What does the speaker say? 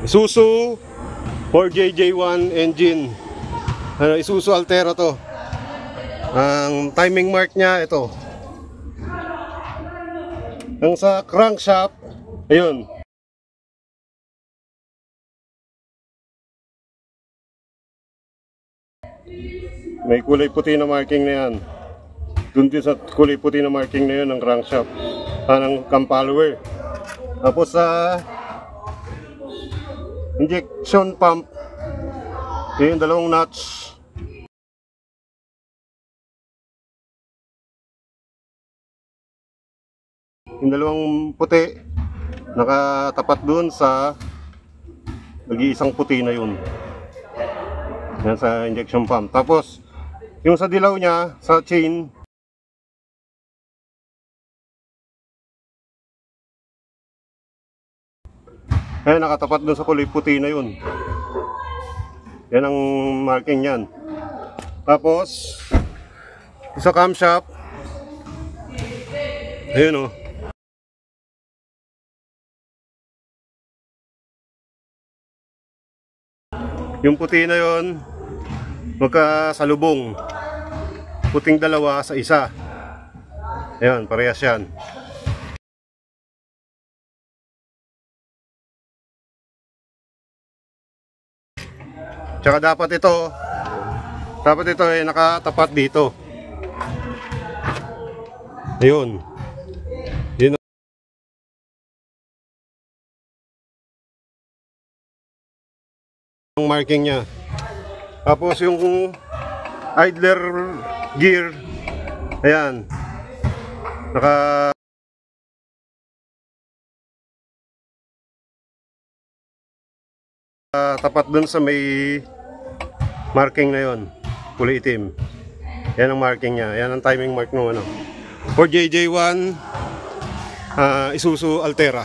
Isuzu 4JJ1 engine. Isuzu Altera to. Ang timing mark niya ito. Ang sa crankshaft, ayun. May kulay puti na marking na yan. Doon din sa kulay puti na marking na yun ng crankshaft, ng cam follower. Tapos sa injection pump, yung dalawang nuts. Yung dalawang puti nakatapat doon sa nag-iisang puti na yun. Yan sa injection pump. Tapos yung sa dilaw niya, sa chain, ayan, nakatapat doon sa kulay puti na yun. Yan ang marking yan. Tapos sa camshaft, ayun o. Yung puti na yun, magkasalubong. Puting dalawa sa isa. Ayan, parehas yan. Tsaka dapat ito ay nakatapat dito. Ayun. Yun ang marking niya. Tapos yung idler gear, ayan, tapat dun sa may marking na yon, kulay itim. Yan ang marking niya. Yan ang timing mark ng 4JJ1 Isuzu Altera.